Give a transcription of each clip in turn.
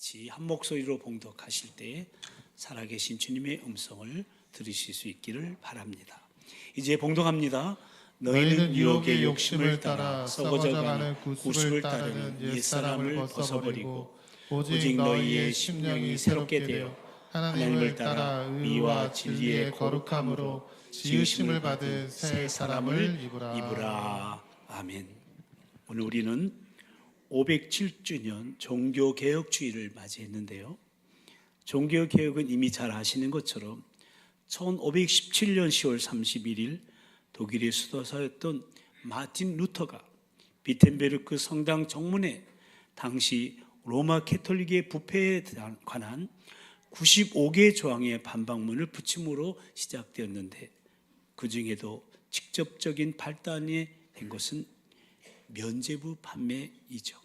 같이 한 목소리로 봉독하실 때 살아계신 주님의 음성을 들으실 수 있기를 바랍니다. 이제 봉독합니다. 너희는 유혹의 욕심을 따라 썩어져가는 구습을 따르는 옛사람을 벗어버리고 오직 너희의 심령이 새롭게 되어 하나님을 따라 의와 진리의 거룩함으로 지으심을 받은 새 사람을 입으라. 아멘. 오늘 우리는 507주년 종교개혁주의를 맞이했는데요. 종교개혁은 이미 잘 아시는 것처럼 1517년 10월 31일 독일의 수도사였던 마틴 루터가 비텐베르크 성당 정문에 당시 로마 캐톨릭의 부패에 관한 95개 조항의 반박문을 붙임으로 시작되었는데, 그 중에도 직접적인 발단이 된 것은 면죄부 판매이죠.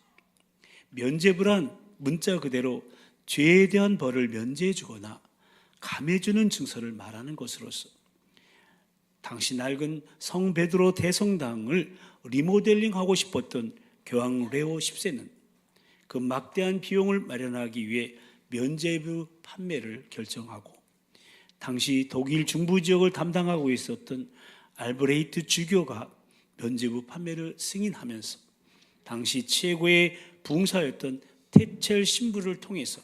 면죄부란 문자 그대로 죄에 대한 벌을 면제해 주거나 감해 주는 증서를 말하는 것으로서 당시 낡은 성 베드로 대성당을 리모델링하고 싶었던 교황 레오 10세는 그 막대한 비용을 마련하기 위해 면죄부 판매를 결정하고, 당시 독일 중부 지역을 담당하고 있었던 알브레히트 주교가 면죄부 판매를 승인하면서 당시 최고의 부흥사였던 테첼 신부를 통해서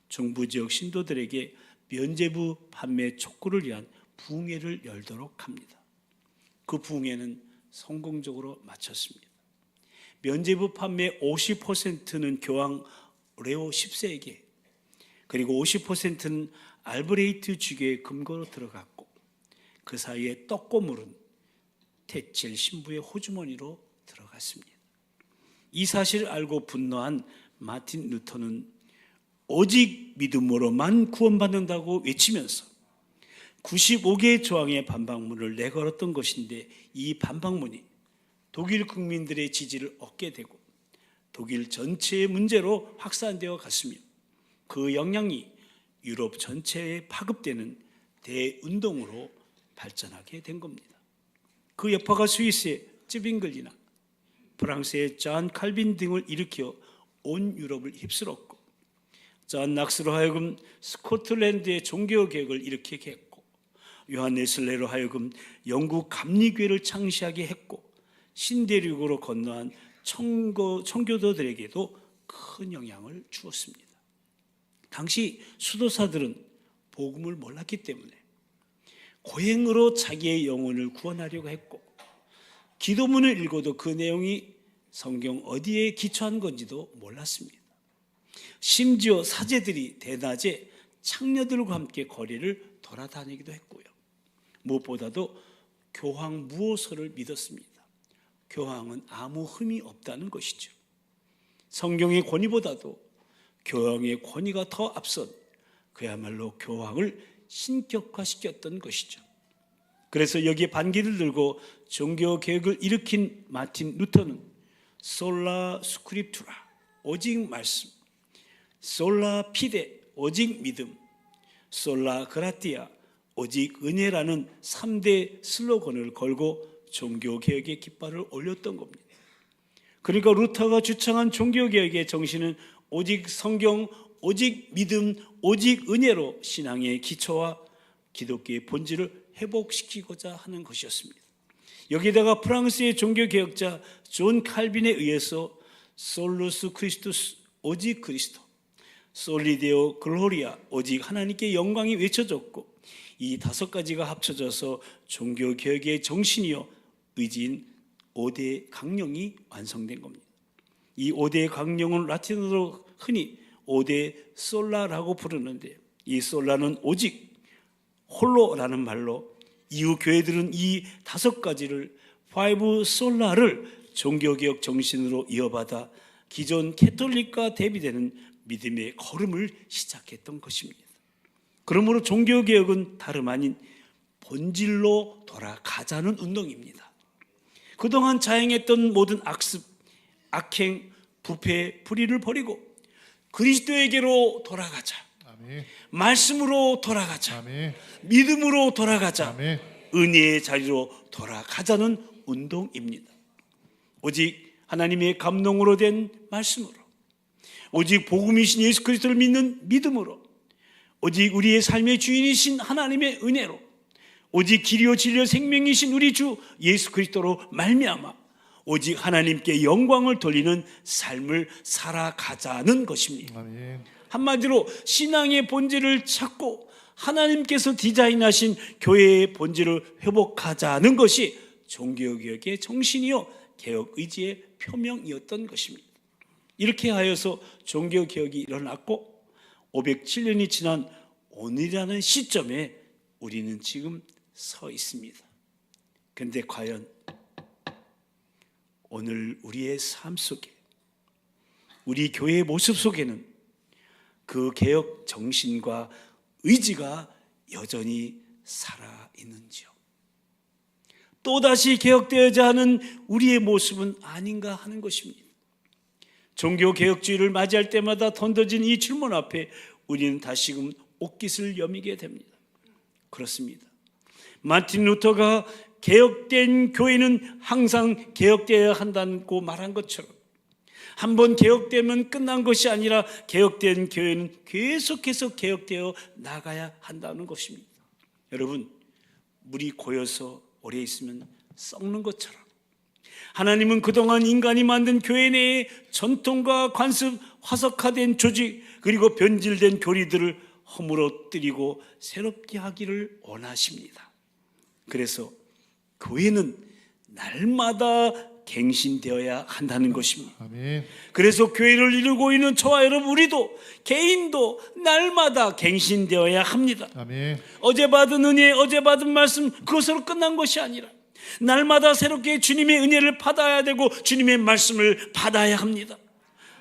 중부 지역 신도들에게 면죄부 판매 촉구를 위한 부흥회를 열도록 합니다. 그 부흥회는 성공적으로 마쳤습니다. 면죄부 판매 50%는 교황 레오 10세에게, 그리고 50%는 알브레히트 주교의 금고로 들어갔고, 그 사이에 떡고물은 테첼 신부의 호주머니로 들어갔습니다. 이 사실을 알고 분노한 마틴 루터는 오직 믿음으로만 구원받는다고 외치면서 95개의 조항의 반박문을 내걸었던 것인데, 이 반박문이 독일 국민들의 지지를 얻게 되고 독일 전체의 문제로 확산되어 갔으며, 그 영향이 유럽 전체에 파급되는 대운동으로 발전하게 된 겁니다. 그 여파가 스위스의 쯔빙글리나 프랑스의 잔 칼빈 등을 일으켜 온 유럽을 휩쓸었고, 잔 낙스로 하여금 스코틀랜드의 종교개혁을 일으키게 했고, 요한 웨슬레로 하여금 영국 감리교회를 창시하게 했고, 신대륙으로 건너한 청교도들에게도 큰 영향을 주었습니다. 당시 수도사들은 복음을 몰랐기 때문에 고행으로 자기의 영혼을 구원하려고 했고, 기도문을 읽어도 그 내용이 성경 어디에 기초한 건지도 몰랐습니다. 심지어 사제들이 대낮에 창녀들과 함께 거리를 돌아다니기도 했고요. 무엇보다도 교황 무호서를 믿었습니다. 교황은 아무 흠이 없다는 것이죠. 성경의 권위보다도 교황의 권위가 더 앞선 그야말로 교황을 신격화시켰던 것이죠. 그래서 여기에 반기를 들고 종교개혁을 일으킨 마틴 루터는 솔라 스크립투라, 오직 말씀, 솔라 피데, 오직 믿음, 솔라 그라티아, 오직 은혜라는 3대 슬로건을 걸고 종교개혁의 깃발을 올렸던 겁니다. 그러니까 루터가 주창한 종교개혁의 정신은 오직 성경, 오직 믿음, 오직 은혜로 신앙의 기초와 기독교의 본질을 회복시키고자 하는 것이었습니다. 여기다가 프랑스의 종교개혁자 존 칼빈에 의해서 솔루스 크리스투스, 오직 그리스도, 솔리데오 글로리아, 오직 하나님께 영광이 외쳐졌고, 이 5가지가 합쳐져서 종교개혁의 정신이요 의지인 5대 강령이 완성된 겁니다. 이 5대 강령은 라틴어로 흔히 5대 솔라라고 부르는데, 이 솔라는 오직, 홀로라는 말로 이후 교회들은 이 5가지를 파이브 솔라를 종교개혁 정신으로 이어받아 기존 캐톨릭과 대비되는 믿음의 걸음을 시작했던 것입니다. 그러므로 종교개혁은 다름 아닌 본질로 돌아가자는 운동입니다. 그동안 자행했던 모든 악습, 악행, 부패, 불의를 버리고 그리스도에게로 돌아가자. 아멘. 말씀으로 돌아가자. 아멘. 믿음으로 돌아가자. 아멘. 은혜의 자리로 돌아가자는 운동입니다. 오직 하나님의 감동으로 된 말씀으로, 오직 복음이신 예수 그리스도를 믿는 믿음으로, 오직 우리의 삶의 주인이신 하나님의 은혜로, 오직 길이요 진리요 생명이신 우리 주 예수 그리스도로 말미암아 오직 하나님께 영광을 돌리는 삶을 살아가자는 것입니다. 아멘. 한마디로 신앙의 본질을 찾고 하나님께서 디자인하신 교회의 본질을 회복하자는 것이 종교개혁의 정신이요 개혁 의지의 표명이었던 것입니다. 이렇게 하여서 종교개혁이 일어났고 507년이 지난 오늘이라는 시점에 우리는 지금 서 있습니다. 그런데 과연 오늘 우리의 삶 속에, 우리 교회의 모습 속에는 그 개혁 정신과 의지가 여전히 살아있는지요? 또다시 개혁되어야 하는 우리의 모습은 아닌가 하는 것입니다. 종교개혁주의를 맞이할 때마다 던져진 이 질문 앞에 우리는 다시금 옷깃을 여미게 됩니다. 그렇습니다. 마틴 루터가 개혁된 교회는 항상 개혁되어야 한다고 말한 것처럼 한번 개혁되면 끝난 것이 아니라 개혁된 교회는 계속해서 개혁되어 나가야 한다는 것입니다. 여러분, 물이 고여서 오래 있으면 썩는 것처럼 하나님은 그동안 인간이 만든 교회 내에 전통과 관습, 화석화된 조직, 그리고 변질된 교리들을 허물어뜨리고 새롭게 하기를 원하십니다. 그래서 교회는 날마다 갱신되어야 한다는 것입니다. 아멘. 그래서 교회를 이루고 있는 저와 여러분, 우리도 개인도 날마다 갱신되어야 합니다. 아멘. 어제 받은 은혜, 어제 받은 말씀, 그것으로 끝난 것이 아니라 날마다 새롭게 주님의 은혜를 받아야 되고 주님의 말씀을 받아야 합니다.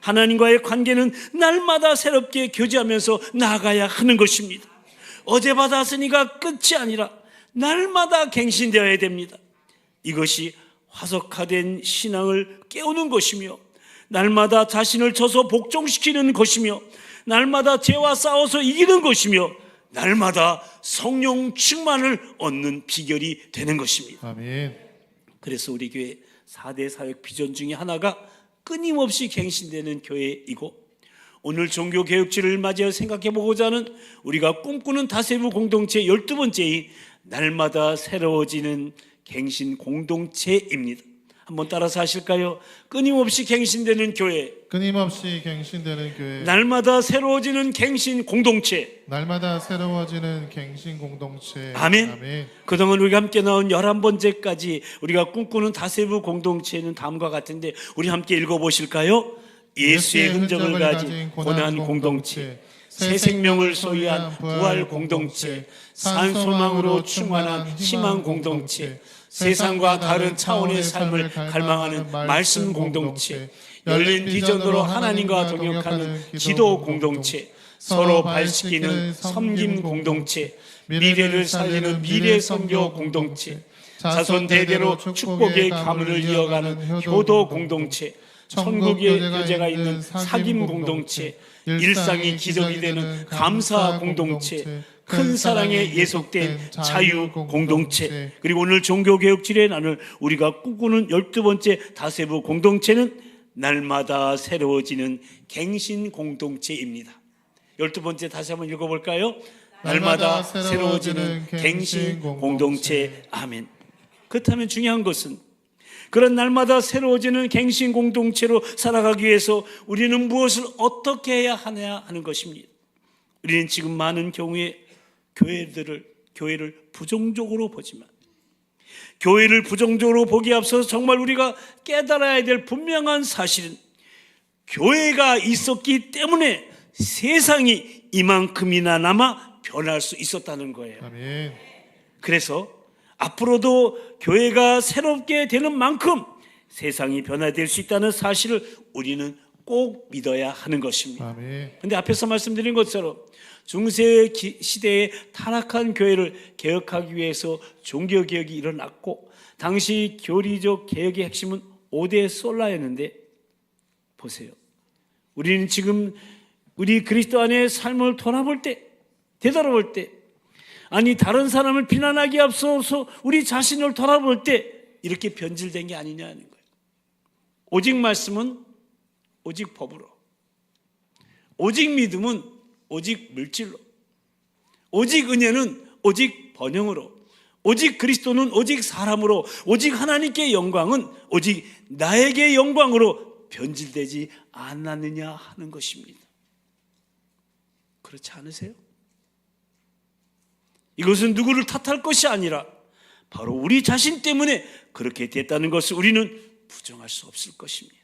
하나님과의 관계는 날마다 새롭게 교제하면서 나아가야 하는 것입니다. 어제 받았으니까 끝이 아니라 날마다 갱신되어야 됩니다. 이것이 화석화된 신앙을 깨우는 것이며, 날마다 자신을 쳐서 복종시키는 것이며, 날마다 죄와 싸워서 이기는 것이며, 날마다 성령 충만을 얻는 비결이 되는 것입니다. 아멘. 그래서 우리 교회 4대 사역 비전 중에 하나가 끊임없이 갱신되는 교회이고, 오늘 종교개혁주의를 맞이해 생각해보고자 하는 우리가 꿈꾸는 다세부 공동체 12번째인 날마다 새로워지는 갱신 공동체입니다. 한번 따라서 하실까요? 끊임없이 갱신되는 교회, 끊임없이 갱신되는 교회, 날마다 새로워지는 갱신 공동체. 날마다 새로워지는 갱신 공동체. 아멘. 아멘. 그동안 우리가 함께 나온 11번째까지 우리가 꿈꾸는 다세부 공동체는 다음과 같은데 우리 함께 읽어보실까요? 예수의 흔적을 가진 고난 공동체, 새 생명을 소유한 부활 공동체, 산소망으로 충만한 희망 공동체, 세상과 다른 차원의 삶을 갈망하는 말씀 공동체, 열린 비전으로 하나님과 동역하는 기도 공동체, 서로 발시키는 섬김 공동체, 미래를 살리는 미래 선교 공동체, 자손 대대로 축복의 가문을 이어가는 효도 공동체, 천국의 교제가 있는 사귐 공동체, 일상이 기적이 되는 감사 공동체, 큰 사랑에 예속된 자유 공동체, 그리고 오늘 종교개혁주의에 나눌 우리가 꿈꾸는 12번째 다세부 공동체는 날마다 새로워지는 갱신 공동체입니다. 12번째 다시 한번 읽어볼까요? 날마다 새로워지는 갱신 공동체. 아멘. 그렇다면 중요한 것은 그런 날마다 새로워지는 갱신 공동체로 살아가기 위해서 우리는 무엇을 어떻게 해야 하냐 하는 것입니다. 우리는 지금 많은 경우에 교회를 부정적으로 보지만, 교회를 부정적으로 보기에 앞서서 정말 우리가 깨달아야 될 분명한 사실은 교회가 있었기 때문에 세상이 이만큼이나 남아 변할 수 있었다는 거예요. 아멘. 그래서 앞으로도 교회가 새롭게 되는 만큼 세상이 변화될 수 있다는 사실을 우리는 꼭 믿어야 하는 것입니다. 아멘. 그런데 앞에서 말씀드린 것처럼 중세 시대에 타락한 교회를 개혁하기 위해서 종교개혁이 일어났고, 당시 교리적 개혁의 핵심은 5대 솔라였는데, 보세요. 우리는 지금 우리 그리스도 안에 삶을 돌아볼 때, 되돌아볼 때, 아니 다른 사람을 비난하기 앞서서 우리 자신을 돌아볼 때 이렇게 변질된 게 아니냐는 거예요. 오직 말씀은 오직 법으로, 오직 믿음은 오직 물질로, 오직 은혜는 오직 번영으로, 오직 그리스도는 오직 사람으로, 오직 하나님께 영광은 오직 나에게 영광으로 변질되지 않았느냐 하는 것입니다. 그렇지 않으세요? 이것은 누구를 탓할 것이 아니라 바로 우리 자신 때문에 그렇게 됐다는 것을 우리는 부정할 수 없을 것입니다.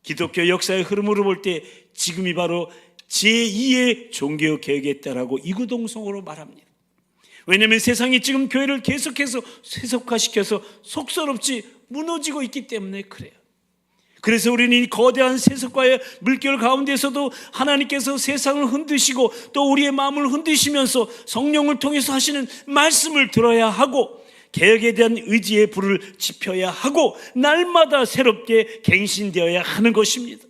기독교 역사의 흐름으로 볼 때 지금이 바로 제2의 종교개혁에 따라고 이구동성으로 말합니다. 왜냐하면 세상이 지금 교회를 계속해서 세속화시켜서 속설없이 무너지고 있기 때문에 그래요. 그래서 우리는 이 거대한 세속과의 물결 가운데서도 하나님께서 세상을 흔드시고 또 우리의 마음을 흔드시면서 성령을 통해서 하시는 말씀을 들어야 하고 개혁에 대한 의지의 불을 지펴야 하고 날마다 새롭게 갱신되어야 하는 것입니다.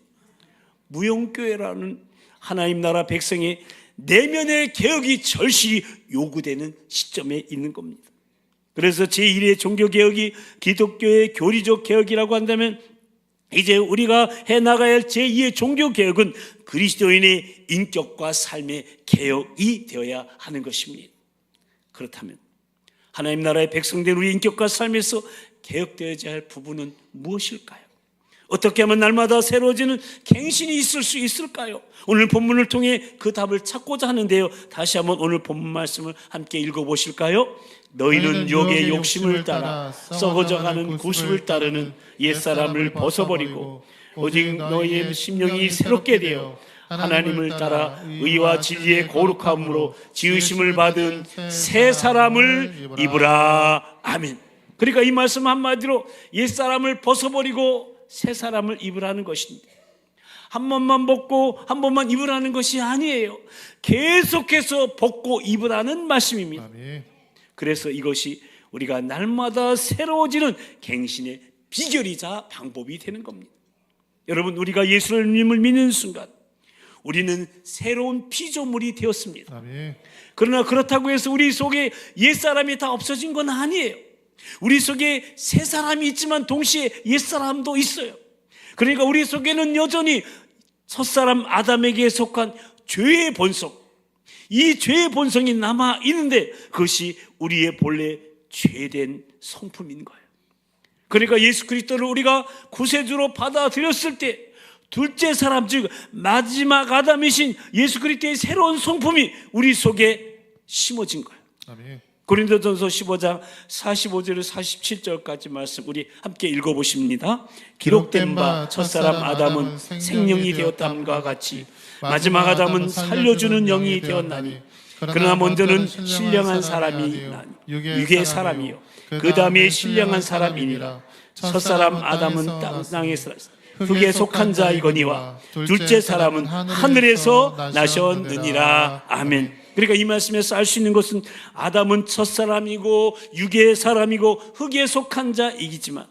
무용교회라는 하나님 나라 백성의 내면의 개혁이 절실히 요구되는 시점에 있는 겁니다. 그래서 제1의 종교개혁이 기독교의 교리적 개혁이라고 한다면 이제 우리가 해나가야 할 제2의 종교개혁은 그리스도인의 인격과 삶의 개혁이 되어야 하는 것입니다. 그렇다면 하나님 나라의 백성된 우리 인격과 삶에서 개혁되어야 할 부분은 무엇일까요? 어떻게 하면 날마다 새로워지는 갱신이 있을 수 있을까요? 오늘 본문을 통해 그 답을 찾고자 하는데요, 다시 한번 오늘 본문 말씀을 함께 읽어보실까요? 너희는 육의 욕심을 따라 썩어져가는 구습을 따르는 옛사람을 벗어버리고 오직 너희의 심령이 새롭게 되어 하나님을 따라 의와 진리의 거룩함으로 지으심을 받은 새 사람을 입으라. 아멘. 그러니까 이 말씀 한마디로 옛사람을 벗어버리고 새 사람을 입으라는 것입니다. 한 번만 벗고 한 번만 입으라는 것이 아니에요. 계속해서 벗고 입으라는 말씀입니다. 그래서 이것이 우리가 날마다 새로워지는 갱신의 비결이자 방법이 되는 겁니다. 여러분, 우리가 예수님을 믿는 순간 우리는 새로운 피조물이 되었습니다. 그러나 그렇다고 해서 우리 속에 옛사람이 다 없어진 건 아니에요. 우리 속에 새 사람이 있지만 동시에 옛사람도 있어요. 그러니까 우리 속에는 여전히 첫사람 아담에게 속한 죄의 본성, 이 죄의 본성이 남아 있는데 그것이 우리의 본래 죄된 성품인 거예요. 그러니까 예수 그리스도를 우리가 구세주로 받아들였을 때 둘째 사람, 즉 마지막 아담이신 예수 그리스도의 새로운 성품이 우리 속에 심어진 거예요. 아멘. 고린도전서 15장 45절에서 47절까지 말씀 우리 함께 읽어보십니다. 기록된 바 첫사람 아담은 생명이 되었다함과 같이 마지막 아담은 살려주는 영이 되었나니 그러나 먼저는 신령한 사람이 육의 사람이요 그 다음에 신령한 사람이니라. 첫사람 아담은 땅에서 흙에 속한 자이거니와 둘째 사람은 하늘에서 나셨느니라. 아멘. 그러니까 이 말씀에서 알 수 있는 것은 아담은 첫사람이고 육의 사람이고 흙에 속한 자이기지만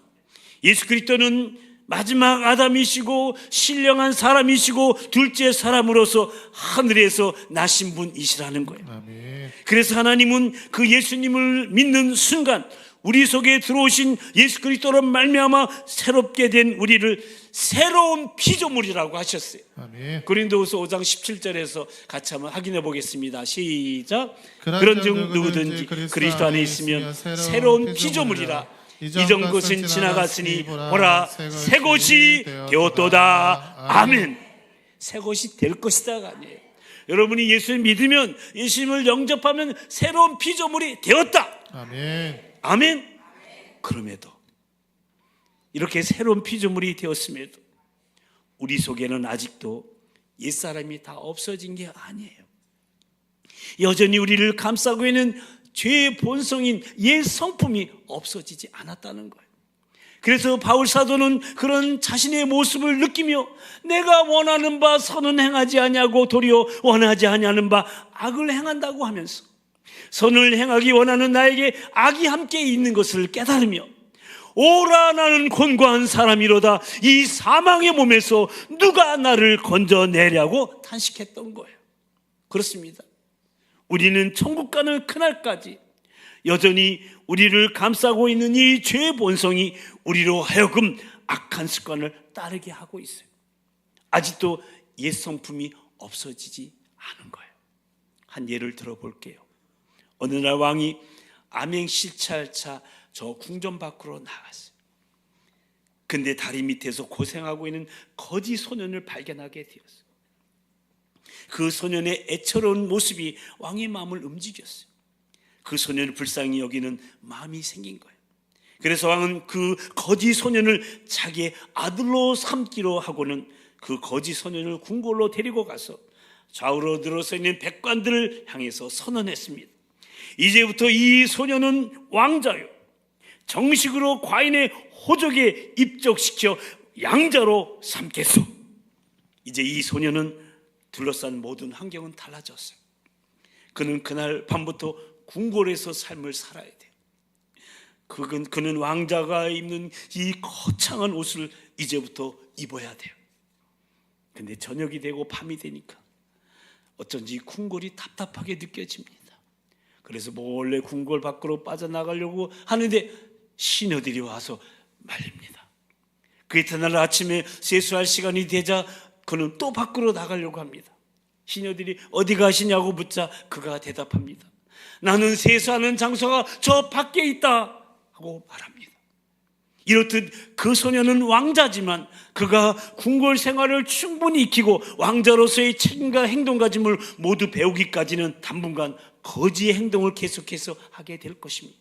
예수 그리스도는 마지막 아담이시고 신령한 사람이시고 둘째 사람으로서 하늘에서 나신 분이시라는 거예요. 아멘. 그래서 하나님은 그 예수님을 믿는 순간 우리 속에 들어오신 예수 그리스도로 말미암아 새롭게 된 우리를 새로운 피조물이라고 하셨어요. 아멘. 고린도후서 5장 17절에서 같이 한번 확인해 보겠습니다. 시작. 그런즉 누구든지 그리스도 안에 있으면 새로운 피조물이라. 이전 것은 지나갔으니 보라 새 것이 되었도다. 아멘. 새 것이 될 것이다가 아니에요. 여러분이 예수를 믿으면, 예수님을 영접하면 새로운 피조물이 되었다. 아멘. 아멘. 그럼에도 이렇게 새로운 피조물이 되었음에도 우리 속에는 아직도 옛사람이 다 없어진 게 아니에요. 여전히 우리를 감싸고 있는 죄의 본성인 옛 성품이 없어지지 않았다는 거예요. 그래서 바울 사도는 그런 자신의 모습을 느끼며 내가 원하는 바 선은 행하지 아니하고 도리어 원하지 아니하는 바 악을 행한다고 하면서 선을 행하기 원하는 나에게 악이 함께 있는 것을 깨달으며 오라 나는 곤고한 사람이로다. 이 사망의 몸에서 누가 나를 건져내려고 탄식했던 거예요. 그렇습니다. 우리는 천국 가는 그날까지 여전히 우리를 감싸고 있는 이 죄의 본성이 우리로 하여금 악한 습관을 따르게 하고 있어요. 아직도 옛 성품이 없어지지 않은 거예요. 한 예를 들어볼게요. 어느 날 왕이 암행 실찰차 저 궁전 밖으로 나갔어요. 근데 다리 밑에서 고생하고 있는 거지 소년을 발견하게 되었어요. 그 소년의 애처로운 모습이 왕의 마음을 움직였어요. 그 소년을 불쌍히 여기는 마음이 생긴 거예요. 그래서 왕은 그 거지 소년을 자기의 아들로 삼기로 하고는 그 거지 소년을 궁궐로 데리고 가서 좌우로 늘어서 있는 백관들을 향해서 선언했습니다. 이제부터 이 소년은 왕자요, 정식으로 과인의 호적에 입적시켜 양자로 삼겠소. 이제 이 소년은 둘러싼 모든 환경은 달라졌어요. 그는 그날 밤부터 궁궐에서 삶을 살아야 돼요. 그는 왕자가 입는 이 거창한 옷을 이제부터 입어야 돼요. 근데 저녁이 되고 밤이 되니까 어쩐지 궁궐이 답답하게 느껴집니다. 그래서 몰래 궁궐 밖으로 빠져나가려고 하는데 시녀들이 와서 말립니다. 그 이튿날 아침에 세수할 시간이 되자 그는 또 밖으로 나가려고 합니다. 시녀들이 어디 가시냐고 묻자 그가 대답합니다. 나는 세수하는 장소가 저 밖에 있다 하고 말합니다. 이렇듯 그 소녀는 왕자지만 그가 궁궐 생활을 충분히 익히고 왕자로서의 책임과 행동가짐을 모두 배우기까지는 당분간 거지의 행동을 계속해서 하게 될 것입니다.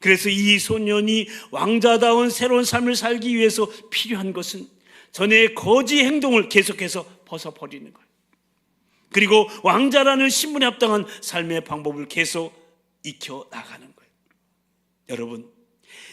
그래서 이 소년이 왕자다운 새로운 삶을 살기 위해서 필요한 것은 전에 거지 행동을 계속해서 벗어버리는 거예요. 그리고 왕자라는 신분에 합당한 삶의 방법을 계속 익혀나가는 거예요. 여러분,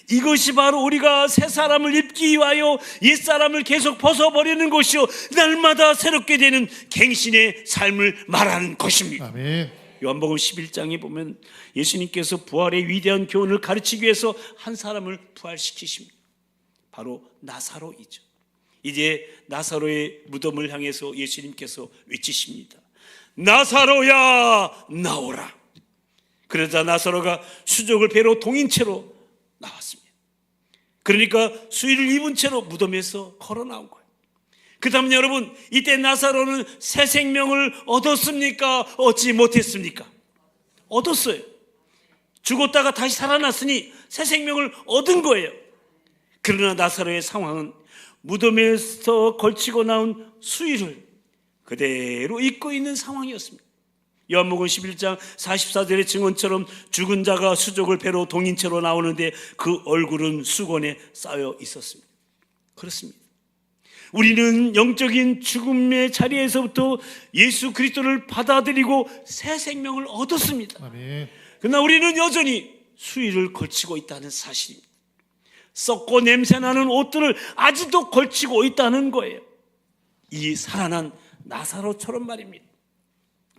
이것이 바로 우리가 새 사람을 입기 위하여 옛 사람을 계속 벗어버리는 것이요 날마다 새롭게 되는 갱신의 삶을 말하는 것입니다. 아멘. 요한복음 11장에 보면 예수님께서 부활의 위대한 교훈을 가르치기 위해서 한 사람을 부활시키십니다. 바로 나사로이죠. 이제 나사로의 무덤을 향해서 예수님께서 외치십니다. 나사로야 나오라. 그러자 나사로가 수족을 배로 동인 채로 나왔습니다. 그러니까 수의를 입은 채로 무덤에서 걸어 나온 거예요. 그 다음 여러분, 이때 나사로는 새 생명을 얻었습니까? 얻지 못했습니까? 얻었어요. 죽었다가 다시 살아났으니 새 생명을 얻은 거예요. 그러나 나사로의 상황은 무덤에서 걸치고 나온 수의를 그대로 입고 있는 상황이었습니다. 요한복음 11장 44절의 증언처럼 죽은 자가 수족을 배로 동인 채로 나오는데 그 얼굴은 수건에 쌓여 있었습니다. 그렇습니다. 우리는 영적인 죽음의 자리에서부터 예수 그리스도를 받아들이고 새 생명을 얻었습니다. 아멘. 그러나 우리는 여전히 수의를 걸치고 있다는 사실입니다. 썩고 냄새나는 옷들을 아직도 걸치고 있다는 거예요. 이 살아난 나사로처럼 말입니다.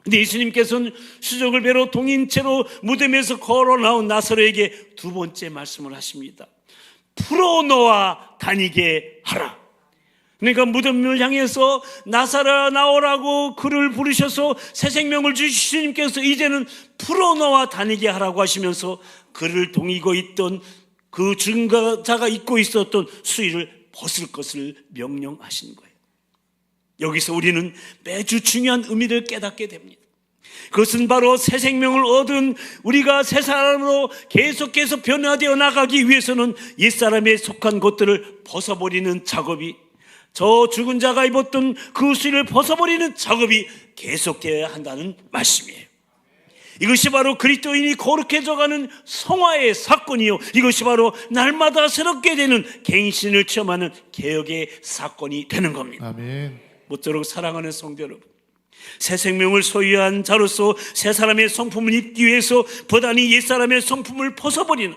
근데 예수님께서는 수족을 배로 동인 채로 무덤에서 걸어 나온 나사로에게 두 번째 말씀을 하십니다. 풀어놓아 다니게 하라. 그러니까 무덤을 향해서 나사로야 나오라고 그를 부르셔서 새 생명을 주신 주님께서 이제는 풀어놓아 다니게 하라고 하시면서 그를 동이고 있던 그 증거자가 입고 있었던 수의를 벗을 것을 명령하신 거예요. 여기서 우리는 매주 중요한 의미를 깨닫게 됩니다. 그것은 바로 새 생명을 얻은 우리가 새 사람으로 계속해서 변화되어 나가기 위해서는 옛사람에 속한 것들을 벗어버리는 작업이, 저 죽은 자가 입었던 그 수의를 벗어버리는 작업이 계속되어야 한다는 말씀이에요. 이것이 바로 그리스도인이 거룩해져가는 성화의 사건이요, 이것이 바로 날마다 새롭게 되는 갱신을 체험하는 개혁의 사건이 되는 겁니다. 아멘. 모쪼록 사랑하는 성도 여러분, 새 생명을 소유한 자로서 새 사람의 성품을 입기 위해서 보다니 옛사람의 성품을 벗어버리는,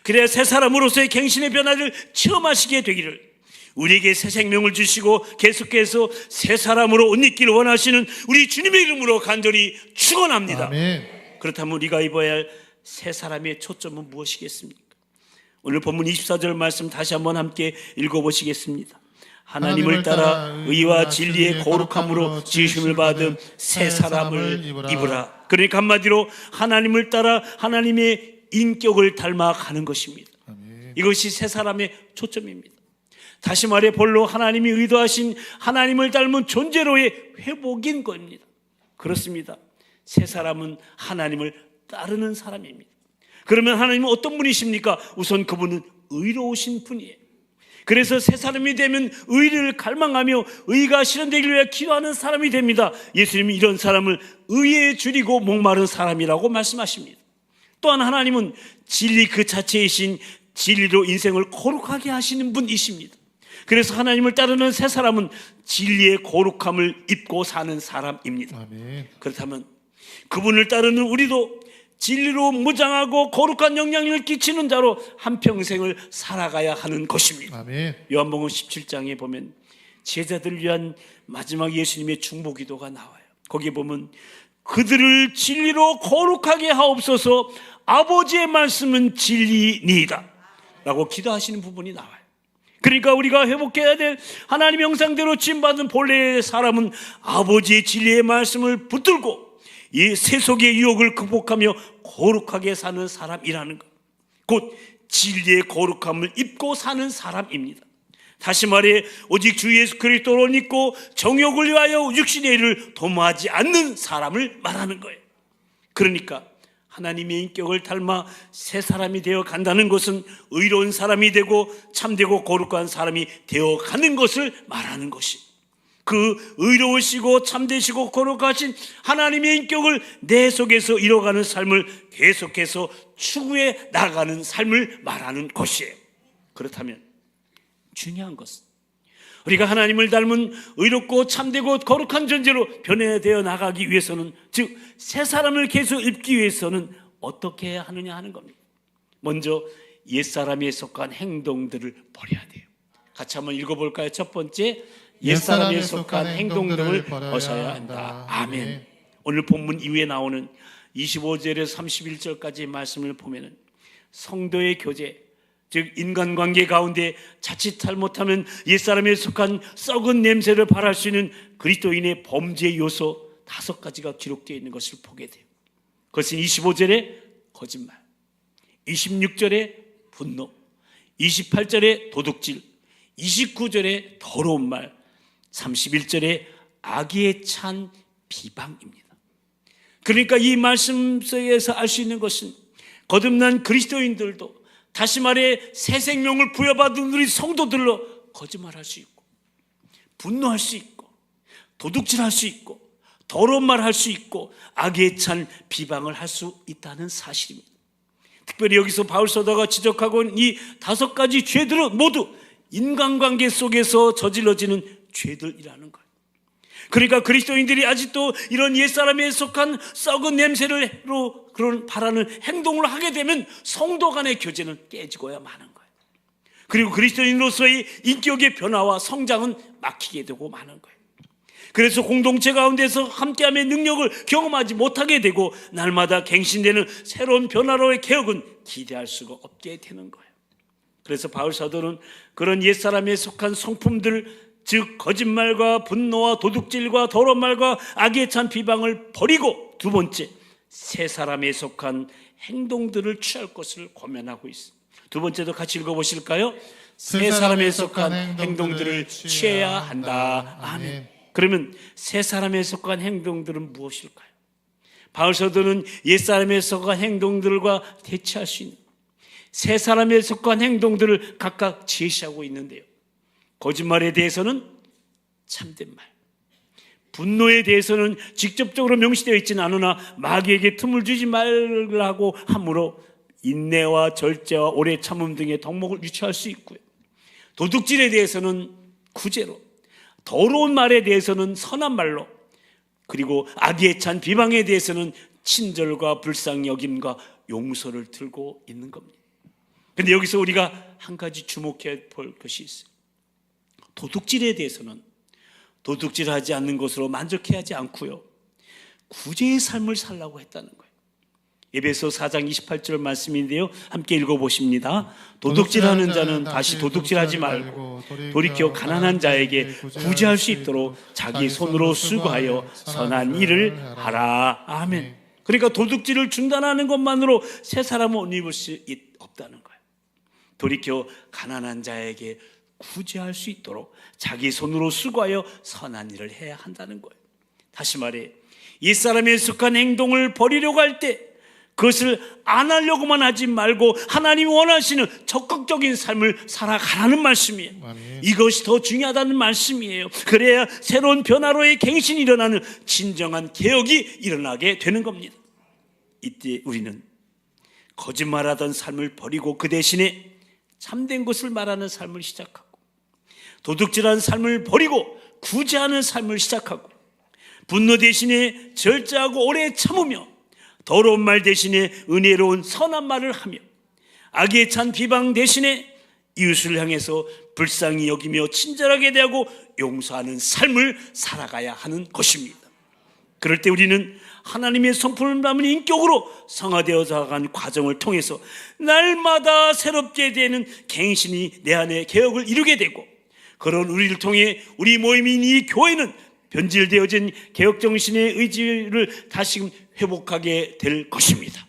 그래야 새 사람으로서의 갱신의 변화를 체험하시게 되기를 우리에게 새 생명을 주시고 계속해서 새 사람으로 옷 입기를 원하시는 우리 주님의 이름으로 간절히 축원합니다. 아멘. 그렇다면 우리가 입어야 할 새 사람의 초점은 무엇이겠습니까? 오늘 본문 24절 말씀 다시 한번 함께 읽어보시겠습니다. 하나님을 따라 의와 진리의 거룩함으로 지으심을 받은 새 사람을 입으라. 그러니까 한마디로 하나님을 따라 하나님의 인격을 닮아가는 것입니다. 아멘. 이것이 새 사람의 초점입니다. 다시 말해 본로 하나님이 의도하신 하나님을 닮은 존재로의 회복인 겁니다. 그렇습니다. 새 사람은 하나님을 따르는 사람입니다. 그러면 하나님은 어떤 분이십니까? 우선 그분은 의로우신 분이에요. 그래서 새 사람이 되면 의를 갈망하며 의가 실현되기를 위해 기도하는 사람이 됩니다. 예수님이 이런 사람을 의에 줄이고 목마른 사람이라고 말씀하십니다. 또한 하나님은 진리 그 자체이신 진리로 인생을 거룩하게 하시는 분이십니다. 그래서 하나님을 따르는 새 사람은 진리의 거룩함을 입고 사는 사람입니다. 아멘. 그렇다면 그분을 따르는 우리도 진리로 무장하고 거룩한 영향력을 끼치는 자로 한평생을 살아가야 하는 것입니다. 아멘. 요한복음 17장에 보면 제자들을 위한 마지막 예수님의 중보기도가 나와요. 거기에 보면 그들을 진리로 거룩하게 하옵소서, 아버지의 말씀은 진리니이다 라고 기도하시는 부분이 나와요. 그러니까 우리가 회복해야 될 하나님의 형상대로 지음받은 본래의 사람은 아버지의 진리의 말씀을 붙들고 이 세속의 유혹을 극복하며 거룩하게 사는 사람이라는 것, 곧 진리의 거룩함을 입고 사는 사람입니다. 다시 말해 오직 주 예수 그리스도를 믿고 정욕을 위하여 육신의 일을 도모하지 않는 사람을 말하는 거예요. 그러니까 하나님의 인격을 닮아 새 사람이 되어 간다는 것은 의로운 사람이 되고 참되고 거룩한 사람이 되어 가는 것을 말하는 것입니다. 그 의로우시고 참되시고 거룩하신 하나님의 인격을 내 속에서 이뤄가는 삶을 계속해서 추구해 나가는 삶을 말하는 것이에요. 그렇다면 중요한 것은 우리가 하나님을 닮은 의롭고 참되고 거룩한 존재로 변화되어 나가기 위해서는, 즉 새 사람을 계속 입기 위해서는 어떻게 해야 하느냐 하는 겁니다. 먼저 옛사람에 속한 행동들을 버려야 돼요. 같이 한번 읽어볼까요? 첫 번째, 옛사람에 속한 행동들을 벗어야 한다. 아멘. 오늘 본문 이후에 나오는 25절에서 31절까지의 말씀을 보면은 성도의 교제, 즉 인간관계 가운데 자칫 잘못하면 옛사람에 속한 썩은 냄새를 발할 수 있는 그리스도인의 범죄 요소 5가지가 기록되어 있는 것을 보게 돼요. 그것은 25절에 거짓말, 26절에 분노, 28절에 도둑질, 29절에 더러운 말, 31절에 악에 찬 비방입니다. 그러니까 이 말씀 속에서 알 수 있는 것은 거듭난 그리스도인들도, 다시 말해 새 생명을 부여받은 우리 성도들로 거짓말할 수 있고, 분노할 수 있고, 도둑질할 수 있고, 더러운 말 할 수 있고, 악에 찬 비방을 할 수 있다는 사실입니다. 특별히 여기서 바울 사도가 지적하고 있는 이 5가지 죄들은 모두 인간관계 속에서 저질러지는 죄들이라는 거예요. 그러니까 그리스도인들이 아직도 이런 옛사람에 속한 썩은 냄새로 그런 바라는 행동을 하게 되면 성도 간의 교제는 깨지고야 마는 거예요. 그리고 그리스도인으로서의 인격의 변화와 성장은 막히게 되고 마는 거예요. 그래서 공동체 가운데서 함께함의 능력을 경험하지 못하게 되고 날마다 갱신되는 새로운 변화로의 개혁은 기대할 수가 없게 되는 거예요. 그래서 바울 사도는 그런 옛사람에 속한 성품들, 즉 거짓말과 분노와 도둑질과 더러운 말과 악에 찬 비방을 버리고, 두 번째, 새 사람에 속한 행동들을 취할 것을 권면하고 있습니다. 두 번째도 같이 읽어보실까요? 새 사람에 속한 행동들을 취해야 한다. 아멘. 그러면 새 사람에 속한 행동들은 무엇일까요? 바울 사도는 옛 사람에 속한 행동들과 대치할 수 있는 새 사람에 속한 행동들을 각각 제시하고 있는데요. 거짓말에 대해서는 참된 말, 분노에 대해서는 직접적으로 명시되어 있지는 않으나 마귀에게 틈을 주지 말라고 함으로 인내와 절제와 오래 참음 등의 덕목을 유추할 수 있고요. 도둑질에 대해서는 구제로, 더러운 말에 대해서는 선한 말로, 그리고 악에 찬 비방에 대해서는 친절과 불쌍히 여김과 용서를 들고 있는 겁니다. 그런데 여기서 우리가 한 가지 주목해야 볼 것이 있어요. 도둑질에 대해서는 도둑질하지 않는 것으로 만족해하지 않고요, 구제의 삶을 살라고 했다는 거예요. 에베소 4장 28절 말씀인데요, 함께 읽어보십니다. 도둑질하는 자는 다시 도둑질하지 말고 돌이켜 가난한 자에게 구제할 수 있도록 자기 손으로 수고하여 선한 일을 하라. 아멘. 그러니까 도둑질을 중단하는 것만으로 새 사람은 옷 입을 수 없다는 거예요. 돌이켜 가난한 자에게 구제할 수 있도록 자기 손으로 수고하여 선한 일을 해야 한다는 거예요. 다시 말해, 옛사람에 속한 행동을 버리려고 할 때 그것을 안 하려고만 하지 말고 하나님이 원하시는 적극적인 삶을 살아가라는 말씀이에요. 아멘. 이것이 더 중요하다는 말씀이에요. 그래야 새로운 변화로의 갱신이 일어나는 진정한 개혁이 일어나게 되는 겁니다. 이때 우리는 거짓말하던 삶을 버리고 그 대신에 참된 것을 말하는 삶을 시작하고, 도둑질하는 삶을 버리고 구제하는 삶을 시작하고, 분노 대신에 절제하고 오래 참으며, 더러운 말 대신에 은혜로운 선한 말을 하며, 악에 찬 비방 대신에 이웃을 향해서 불쌍히 여기며 친절하게 대하고 용서하는 삶을 살아가야 하는 것입니다. 그럴 때 우리는 하나님의 성품을 담은 인격으로 성화되어서 간 과정을 통해서 날마다 새롭게 되는 갱신이 내 안에 개혁을 이루게 되고, 그런 우리를 통해 우리 모임인 이 교회는 변질되어진 개혁정신의 의지를 다시금 회복하게 될 것입니다.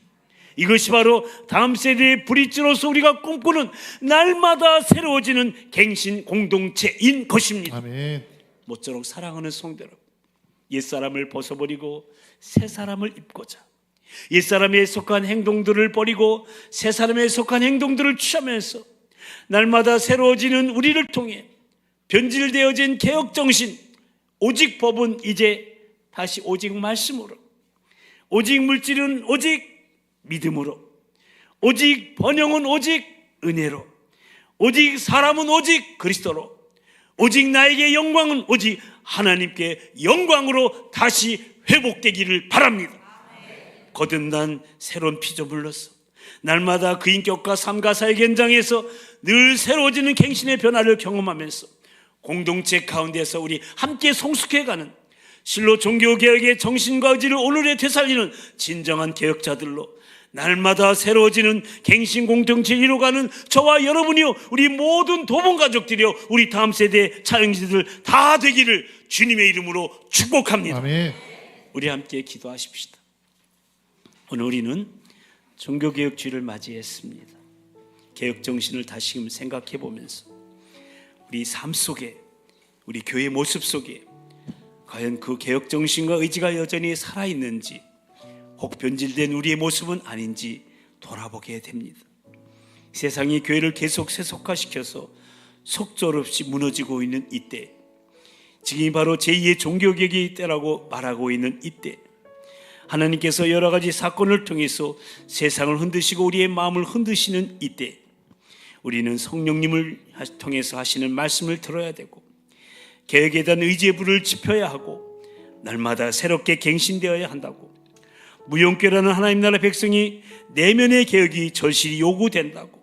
이것이 바로 다음 세대의 브릿지로서 우리가 꿈꾸는 날마다 새로워지는 갱신 공동체인 것입니다. 아멘. 모쪼록 사랑하는 성도 여러분, 옛사람을 벗어버리고 새사람을 입고자, 옛사람에 속한 행동들을 버리고 새사람에 속한 행동들을 취하면서 날마다 새로워지는 우리를 통해 변질되어진 개혁정신, 오직 법은 이제 다시 오직 말씀으로, 오직 물질은 오직 믿음으로, 오직 번영은 오직 은혜로, 오직 사람은 오직 그리스도로, 오직 나에게 영광은 오직 하나님께 영광으로 다시 회복되기를 바랍니다. 거듭난 새로운 피조물로서 날마다 그 인격과 삶과 사역 현장에서 늘 새로워지는 갱신의 변화를 경험하면서 공동체 가운데서 우리 함께 성숙해가는 실로 종교개혁의 정신과 의지를 오늘에 되살리는 진정한 개혁자들로 날마다 새로워지는 갱신 공동체 이루어가는 저와 여러분이요, 우리 모든 도봉가족들이요, 우리 다음 세대 차영지들 다 되기를 주님의 이름으로 축복합니다. 아멘. 우리 함께 기도하십시다. 오늘 우리는 종교개혁주의를 맞이했습니다. 개혁정신을 다시금 생각해 보면서 우리 삶 속에, 우리 교회 모습 속에 과연 그 개혁정신과 의지가 여전히 살아있는지, 혹 변질된 우리의 모습은 아닌지 돌아보게 됩니다. 세상이 교회를 계속 세속화시켜서 속절없이 무너지고 있는 이때, 지금이 바로 제2의 종교개혁의 때라고 말하고 있는 이때, 하나님께서 여러 가지 사건을 통해서 세상을 흔드시고 우리의 마음을 흔드시는 이때, 우리는 성령님을 통해서 하시는 말씀을 들어야 되고, 개혁에 대한 의지의 불을 지펴야 하고, 날마다 새롭게 갱신되어야 한다고, 무용교라는 하나님 나라 백성이 내면의 개혁이 절실히 요구된다고,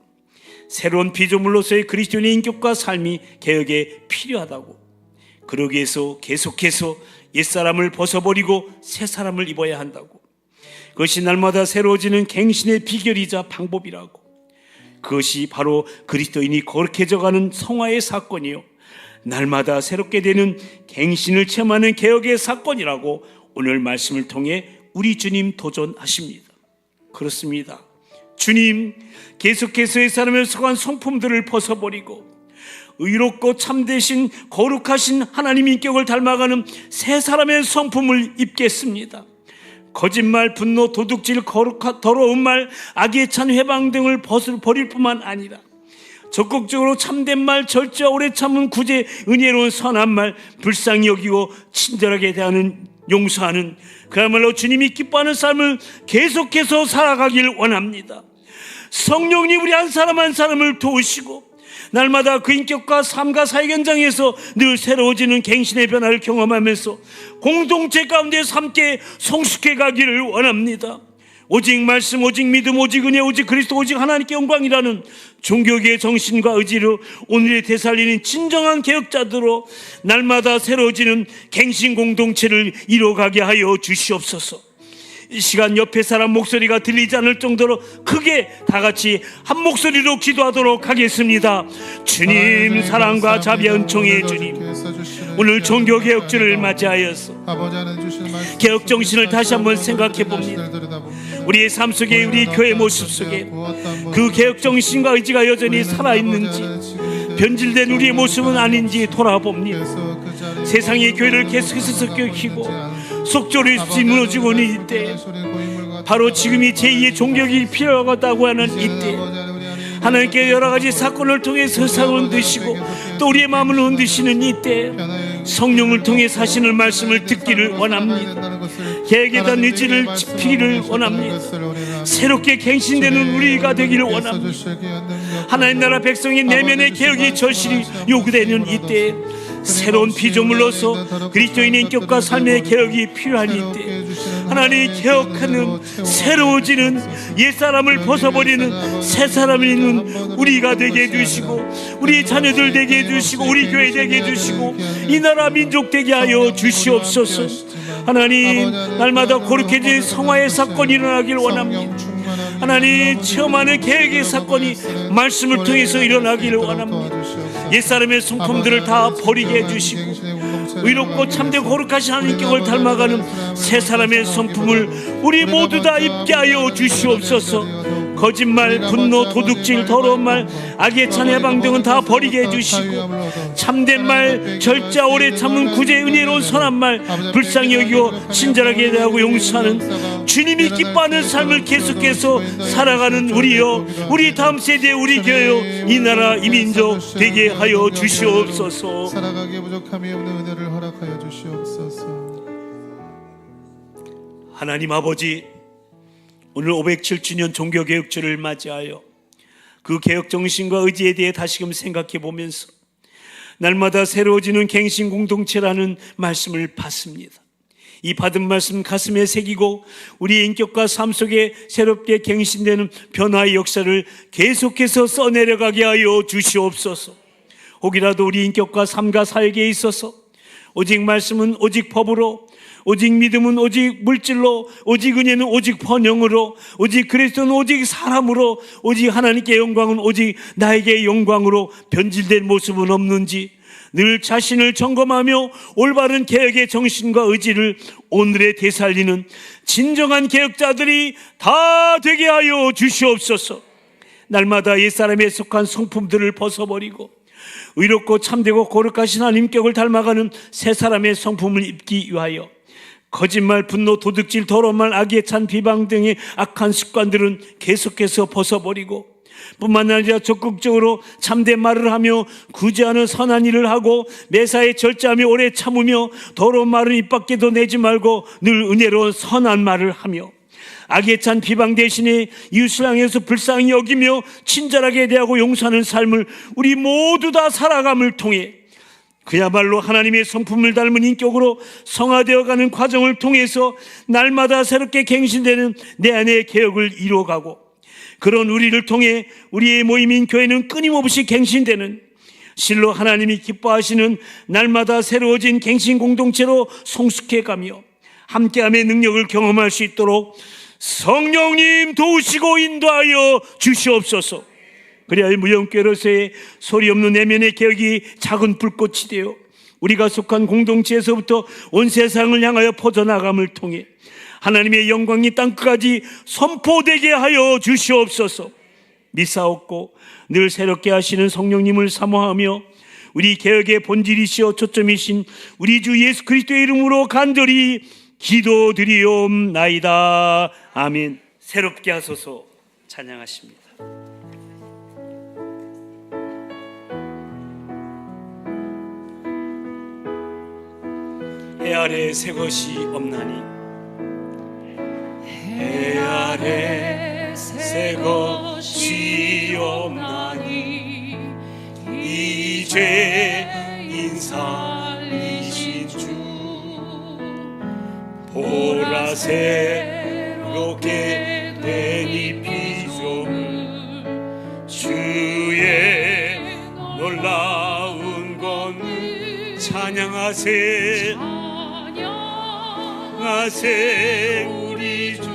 새로운 피조물로서의 그리스도인의 인격과 삶이 개혁에 필요하다고, 그러기 위해서 계속해서 옛사람을 벗어버리고 새사람을 입어야 한다고, 그것이 날마다 새로워지는 갱신의 비결이자 방법이라고, 그것이 바로 그리스도인이 거룩해져가는 성화의 사건이요, 날마다 새롭게 되는 갱신을 체험하는 개혁의 사건이라고 오늘 말씀을 통해 우리 주님 도전하십니다. 그렇습니다. 주님, 계속해서 옛사람에 속한 성품들을 벗어버리고 의롭고 참되신 거룩하신 하나님 인격을 닮아가는 새 사람의 성품을 입겠습니다. 거짓말, 분노, 도둑질, 더러운 말, 악에 찬 회방 등을 버릴 뿐만 아니라 적극적으로 참된 말, 절제와 오래 참은 구제, 은혜로운 선한 말, 불쌍히 여기고 친절하게 대하는, 용서하는, 그야말로 주님이 기뻐하는 삶을 계속해서 살아가길 원합니다. 성령님 우리 한 사람 한 사람을 도우시고 날마다 그 인격과 삶과 사역 현장에서 늘 새로워지는 갱신의 변화를 경험하면서 공동체 가운데서 함께 성숙해 가기를 원합니다. 오직 말씀, 오직 믿음, 오직 은혜, 오직 그리스도, 오직 하나님께 영광이라는 종교계의 정신과 의지로 오늘의 되살리는 진정한 개혁자들로 날마다 새로워지는 갱신 공동체를 이루어가게 하여 주시옵소서. 이 시간 옆에 사람 목소리가 들리지 않을 정도로 크게 다 같이 한 목소리로 기도하도록 하겠습니다. 주님, 사랑과 자비와 은총의 주님, 오늘 종교개혁주를 맞이하여서 개혁정신을 다시 한번 생각해 봅니다. 우리의 삶 속에, 우리 교회 모습 속에 그 개혁정신과 의지가 여전히 살아있는지, 변질된 우리의 모습은 아닌지 돌아봅니다. 세상의 교회를 계속해서 섞여키고 속죄의 숲이 무너지고 있는 이때, 바로 지금이 제2의 종교가 필요하다고 하는 이때, 하나님께 여러 가지 사건을 통해 세상을 흔드시고 또 우리의 마음을 흔드시는 이때, 성령을 통해 사시는 말씀을 듣기를 원합니다. 계획에 대한 의지를 지키기를 원합니다. 새롭게 갱신되는 우리가 되기를 원합니다. 하나님 나라 백성의 내면의 개혁이 절실히 요구되는 이때, 새로운 피조물로서 그리스도인의 인격과 삶의 개혁이 필요한 이때, 하나님이 개혁하는, 새로워지는, 옛사람을 벗어버리는 새사람이 있는 우리가 되게 해주시고, 우리 자녀들 되게 해주시고, 우리 교회 되게 해주시고, 이 나라 민족 되게 하여 주시옵소서. 하나님, 날마다 거룩해진 성화의 사건이 일어나길 원합니다. 하나님, 체험하는 계획의 사건이 말씀을 통해서 일어나기를 원합니다. 옛사람의 성품들을 다 버리게 해주시고, 의롭고 참되고 거룩하신 하나님께 닮아가는 새 사람의 성품을 우리 모두 다 입게 하여 주시옵소서. 거짓말, 분노, 도둑질, 더러운 말, 악의 찬 해방 등은 다 버리게 해주시고, 참된 말, 절자, 오래 참은 구제, 은혜로운 선한 말, 불쌍히 여기고 친절하게 대하고 용서하는 주님이 기뻐하는 삶을 계속해서 살아가는 우리여, 우리 다음 세대 우리 교회여, 이 나라 이 민족 되게 하여 주시옵소서. 살아가기에 부족함이 없는 은혜를 허락하여 주시옵소서. 하나님 아버지, 오늘 507주년 종교개혁주를 맞이하여 그 개혁정신과 의지에 대해 다시금 생각해 보면서 날마다 새로워지는 갱신공동체라는 말씀을 받습니다. 이 받은 말씀 가슴에 새기고 우리의 인격과 삶 속에 새롭게 갱신되는 변화의 역사를 계속해서 써내려가게 하여 주시옵소서. 혹이라도 우리 인격과 삶과 사역에 있어서 오직 말씀은 오직 법으로, 오직 믿음은 오직 물질로, 오직 은혜는 오직 번영으로, 오직 그리스도는 오직 사람으로, 오직 하나님께 영광은 오직 나에게 영광으로 변질된 모습은 없는지 늘 자신을 점검하며 올바른 개혁의 정신과 의지를 오늘에 되살리는 진정한 개혁자들이 다 되게 하여 주시옵소서. 날마다 옛사람에 속한 성품들을 벗어버리고 의롭고 참되고 거룩하신 하나님격을 닮아가는 새 사람의 성품을 입기 위하여 거짓말, 분노, 도둑질, 더러운 말, 악에 찬 비방 등의 악한 습관들은 계속해서 벗어버리고 뿐만 아니라 적극적으로 참된 말을 하며 구제하는 선한 일을 하고 매사에 절제하며 오래 참으며 더러운 말은 입 밖에도 내지 말고 늘 은혜로운 선한 말을 하며 악에 찬 비방 대신에 이웃을 향해서 불쌍히 여기며 친절하게 대하고 용서하는 삶을 우리 모두 다 살아감을 통해 그야말로 하나님의 성품을 닮은 인격으로 성화되어가는 과정을 통해서 날마다 새롭게 갱신되는 내 안의 개혁을 이루어가고, 그런 우리를 통해 우리의 모임인 교회는 끊임없이 갱신되는 실로 하나님이 기뻐하시는 날마다 새로워진 갱신 공동체로 성숙해가며 함께함의 능력을 경험할 수 있도록 성령님 도우시고 인도하여 주시옵소서. 그래야 무형교회로서의 소리 없는 내면의 개혁이 작은 불꽃이 되어 우리가 속한 공동체에서부터 온 세상을 향하여 퍼져나감을 통해 하나님의 영광이 땅끝까지 선포되게 하여 주시옵소서. 미사옵고 늘 새롭게 하시는 성령님을 사모하며 우리 개혁의 본질이시여 초점이신 우리 주 예수 그리스도의 이름으로 간절히 기도드리옵나이다. 아멘. 새롭게 하소서. 찬양하십니다. 해 아래 새 것이 없나니, 해 아래 새 것이 없나니, 이제 인살이신 주 보라 새롭게 된 이 피조물 주의 놀라운 권능 찬양하세 하세 우리 주.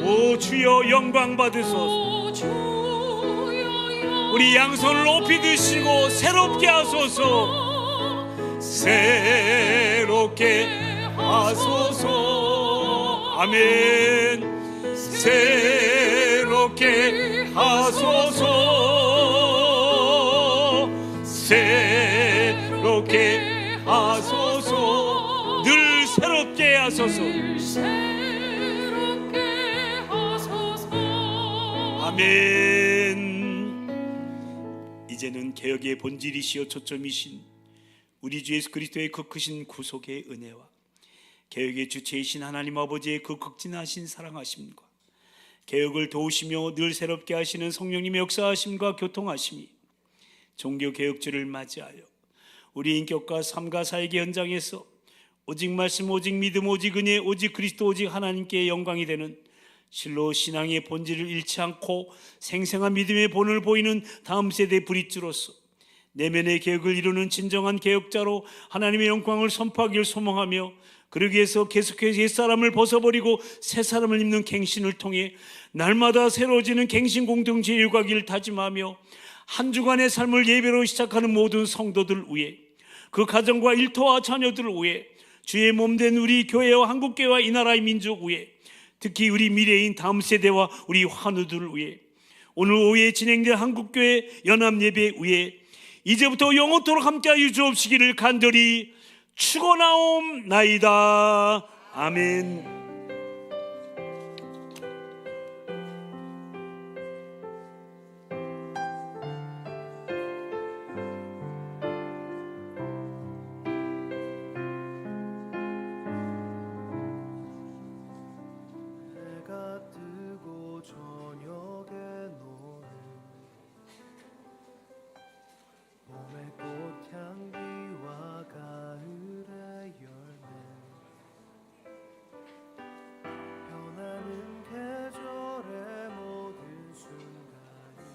오 주여 영광 받으소서. 우리 양손을 높이 드시고 새롭게 하소서. 새롭게 하소서. 아멘. 새롭게 하소서. 새롭게 하소서. 늘 새롭게 하소서. 아멘. 이제는 개혁의 본질이시여 초점이신 우리 주 예수 그리스도의 그 크신 구속의 은혜와 개혁의 주체이신 하나님 아버지의 그 극진하신 사랑하심과 개혁을 도우시며 늘 새롭게 하시는 성령님의 역사하심과 교통하심이 종교개혁주를 맞이하여 우리 인격과 삶과 사역의 현장에서 오직 말씀, 오직 믿음, 오직 은혜, 오직 그리스도, 오직 하나님께 영광이 되는 실로 신앙의 본질을 잃지 않고 생생한 믿음의 본을 보이는 다음 세대 브릿지로서 내면의 개혁을 이루는 진정한 개혁자로 하나님의 영광을 선포하기를 소망하며 그러기 위해서 계속해서 옛사람을 벗어버리고 새사람을 입는 갱신을 통해 날마다 새로워지는 갱신 공동체의 일과기를 다짐하며 한 주간의 삶을 예배로 시작하는 모든 성도들 위해 그 가정과 일터와 자녀들 위해 주의 몸된 우리 교회와 한국교회와 이 나라의 민족 위해 특히 우리 미래인 다음 세대와 우리 환우들을 위해 오늘 오후에 진행될 한국교회 연합예배 위해 이제부터 영원토록 함께하여 주옵시기를 간절히 축원하옵나이다. 아멘.